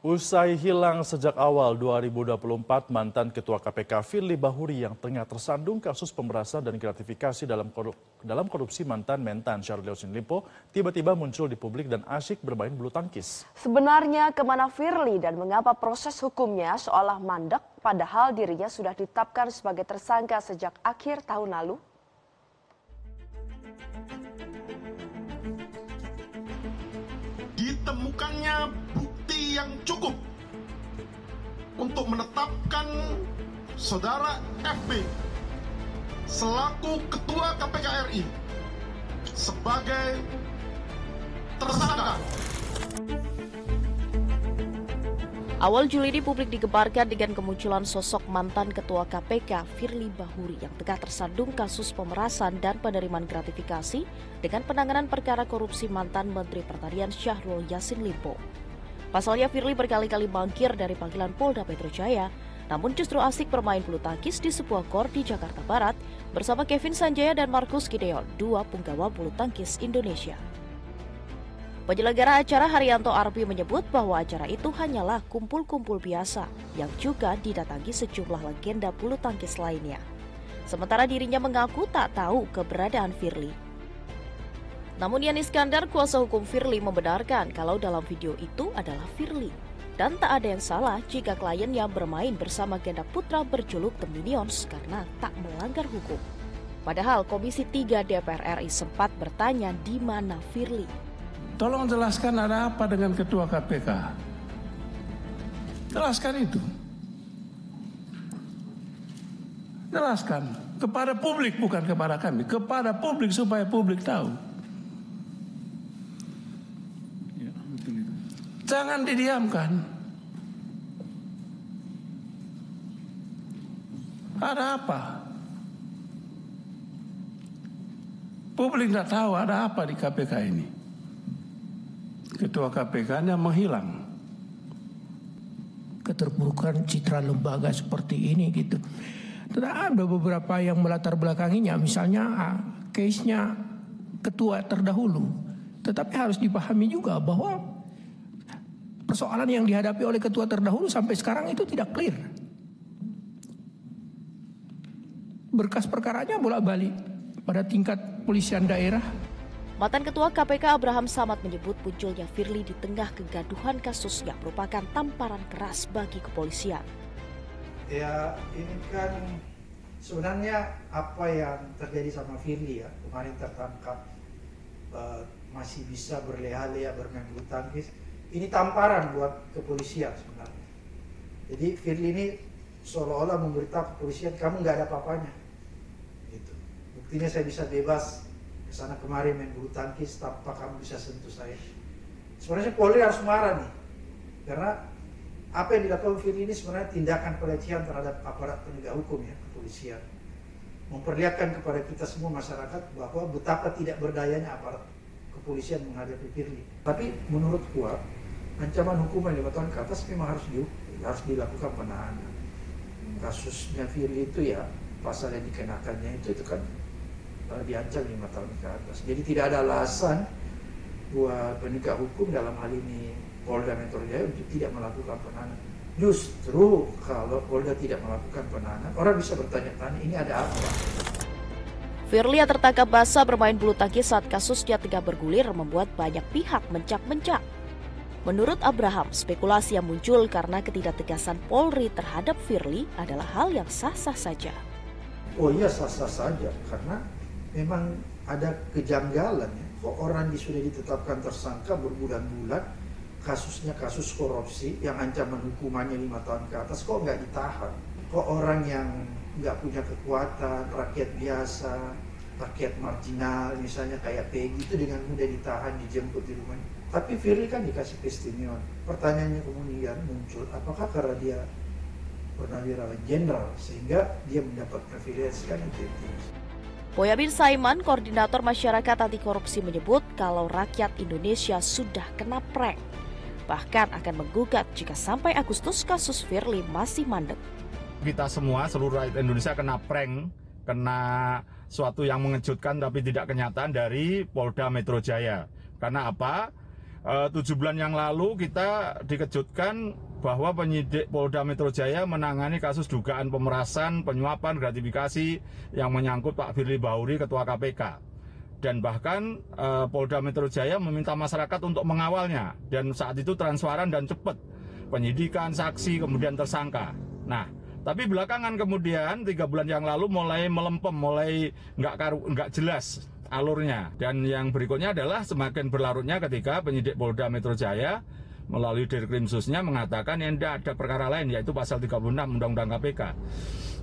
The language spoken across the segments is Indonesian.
Usai hilang sejak awal 2024, mantan Ketua KPK Firly Bahuri yang tengah tersandung kasus pemerasan dan gratifikasi dalam korupsi mantan Mentan Syahrul Yassin Limpo tiba-tiba muncul di publik dan asyik bermain bulu tangkis. Sebenarnya kemana Firly dan mengapa proses hukumnya seolah mandek padahal dirinya sudah ditetapkan sebagai tersangka sejak akhir tahun lalu? Ditemukannya bukti yang cukup untuk menetapkan saudara FB selaku Ketua KPK RI sebagai tersangka. Awal Juli ini publik digemparkan dengan kemunculan sosok mantan Ketua KPK Firly Bahuri yang tengah tersandung kasus pemerasan dan penerimaan gratifikasi dengan penanganan perkara korupsi mantan Menteri Pertanian Syahrul Yassin Limpo. Pasalnya Firly berkali-kali mangkir dari panggilan Polda Metro Jaya, namun justru asik bermain bulu tangkis di sebuah gor di Jakarta Barat bersama Kevin Sanjaya dan Markus Gideon, dua punggawa bulu tangkis Indonesia. Penyelenggara acara Haryanto Arbi menyebut bahwa acara itu hanyalah kumpul-kumpul biasa yang juga didatangi sejumlah legenda bulu tangkis lainnya. Sementara dirinya mengaku tak tahu keberadaan Firly. Namun Yan Iskandar, kuasa hukum Firly, membenarkan kalau dalam video itu adalah Firly. Dan tak ada yang salah jika kliennya bermain bersama ganda putra berjuluk The Minions karena tak melanggar hukum. Padahal Komisi 3 DPR RI sempat bertanya di mana Firly. Tolong jelaskan ada apa dengan Ketua KPK. Jelaskan itu. Jelaskan kepada publik, bukan kepada kami. Kepada publik supaya publik tahu. Ya, betul itu. Jangan didiamkan. Ada apa? Publik tidak tahu ada apa di KPK ini. Ketua KPK-nya menghilang. Keterpurukan citra lembaga seperti ini gitu. Ada beberapa yang melatar belakanginya, misalnya case-nya ketua terdahulu. Tetapi harus dipahami juga bahwa persoalan yang dihadapi oleh ketua terdahulu sampai sekarang itu tidak clear. Berkas perkaranya bolak-balik pada tingkat polisian daerah. Mantan Ketua KPK Abraham Samad menyebut munculnya Firly di tengah kegaduhan kasus yang merupakan tamparan keras bagi kepolisian. Ya, ini kan sebenarnya apa yang terjadi sama Firly ya, kemarin tertangkap masih bisa berleha-leha bermain bulu tangkis. Ini tamparan buat kepolisian sebenarnya. Jadi Firly ini seolah-olah memberitahu kepolisian kamu nggak ada apa-apanya. Gitu. Buktinya saya bisa bebas kesana kemarin main bulu tangkis tanpa kamu bisa sentuh saya. Sebenarnya Polri harus marah nih, karena apa yang dilakukan Firly ini sebenarnya tindakan pelecehan terhadap aparat penegak hukum ya, kepolisian. Memperlihatkan kepada kita semua masyarakat bahwa betapa tidak berdayanya aparat kepolisian menghadapi Firly. Tapi menurut gua ancaman hukuman 5 tahun ke atas memang harus dilakukan penahanan. Kasusnya Firly itu ya pasal yang dikenakannya itu kan diancam 5 tahun ke atas. Jadi tidak ada alasan buat penegak hukum dalam hal ini Polda Metro Jaya untuk tidak melakukan penahanan. Justru kalau Polda tidak melakukan penahanan, orang bisa bertanya-tanya ini ada apa? Firly yang tertangkap basah bermain bulu tangkis saat kasusnya tengah bergulir membuat banyak pihak mencak-mencak. Menurut Abraham, spekulasi yang muncul karena ketidaktegasan Polri terhadap Firly adalah hal yang sah-sah saja. Oh iya sah-sah saja, karena memang ada kejanggalan ya. Kok orang sudah ditetapkan tersangka berbulan-bulan, kasusnya kasus korupsi yang ancaman hukumannya 5 tahun ke atas, kok nggak ditahan? Kok orang yang nggak punya kekuatan, rakyat biasa, rakyat marginal, misalnya kayak Peggy itu dengan mudah ditahan, dijemput di rumahnya. Tapi Firly kan dikasih keistimewaan. Pertanyaannya kemudian muncul, apakah karena dia purnawirawan jenderal sehingga dia mendapat privilege kan itu? Boyamin Saiman, koordinator masyarakat anti korupsi, menyebut kalau rakyat Indonesia sudah kena prank. Bahkan akan menggugat jika sampai Agustus kasus Firly masih mandek. Kita semua, seluruh rakyat Indonesia kena prank, kena suatu yang mengejutkan tapi tidak kenyataan dari Polda Metro Jaya. Karena apa? 7 bulan yang lalu kita dikejutkan bahwa penyidik Polda Metro Jaya menangani kasus dugaan pemerasan, penyuapan, gratifikasi yang menyangkut Pak Firly Bahuri, Ketua KPK. Dan bahkan Polda Metro Jaya meminta masyarakat untuk mengawalnya. Dan saat itu transparan dan cepat. Penyidikan, saksi, kemudian tersangka. Nah, tapi belakangan kemudian 3 bulan yang lalu mulai melempem, mulai nggak jelas alurnya. Dan yang berikutnya adalah semakin berlarutnya ketika penyidik Polda Metro Jaya melalui Dirkrimsusnya mengatakan yang tidak ada perkara lain, yaitu pasal 36 Undang-Undang KPK.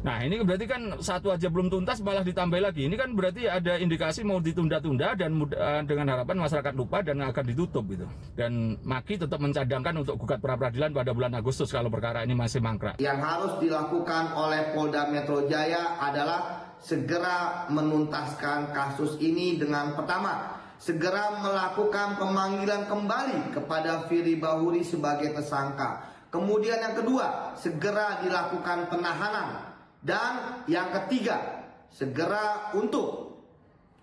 Nah, ini berarti kan satu aja belum tuntas malah ditambah lagi. Ini kan berarti ada indikasi mau ditunda-tunda dan dengan harapan masyarakat lupa dan akan ditutup gitu. Dan Maki tetap mencadangkan untuk gugat pra-peradilan pada bulan Agustus kalau perkara ini masih mangkrak. Yang harus dilakukan oleh Polda Metro Jaya adalah segera menuntaskan kasus ini dengan pertama, segera melakukan pemanggilan kembali kepada Firly Bahuri sebagai tersangka. Kemudian yang kedua, segera dilakukan penahanan. Dan yang ketiga, segera untuk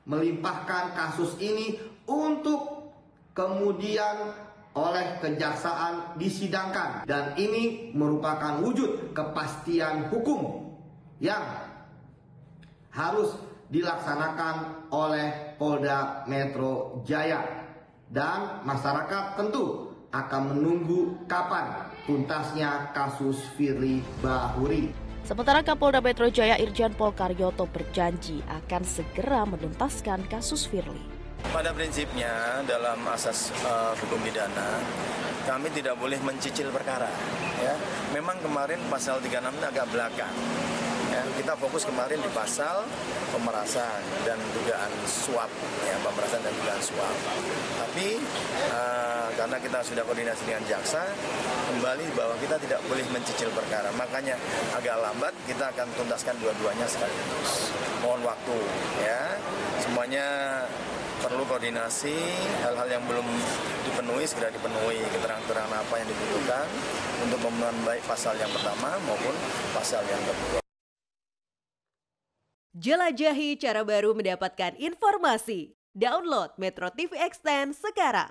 melimpahkan kasus ini untuk kemudian oleh kejaksaan disidangkan. Dan ini merupakan wujud kepastian hukum yang harus dilaksanakan oleh Polda Metro Jaya. Dan masyarakat tentu akan menunggu kapan tuntasnya kasus Firly Bahuri. Sementara Kapolda Metro Jaya Irjen Pol Karyoto berjanji akan segera menuntaskan kasus Firly. Pada prinsipnya dalam asas hukum pidana kami tidak boleh mencicil perkara. Ya, memang kemarin pasal 36 ini agak belakang. Ya, kita fokus kemarin di pasal pemerasan dan dugaan suap, ya, pemerasan dan dugaan suap. Tapi karena kita sudah koordinasi dengan jaksa, kembali bahwa kita tidak boleh mencicil perkara. Makanya agak lambat, kita akan tuntaskan dua-duanya sekaligus. Mohon waktu, ya. Semuanya perlu koordinasi, hal-hal yang belum dipenuhi segera dipenuhi, keterangan-keterangan apa yang dibutuhkan untuk memenuhi baik pasal yang pertama maupun pasal yang kedua. Jelajahi cara baru mendapatkan informasi. Download Metro TV Extend sekarang.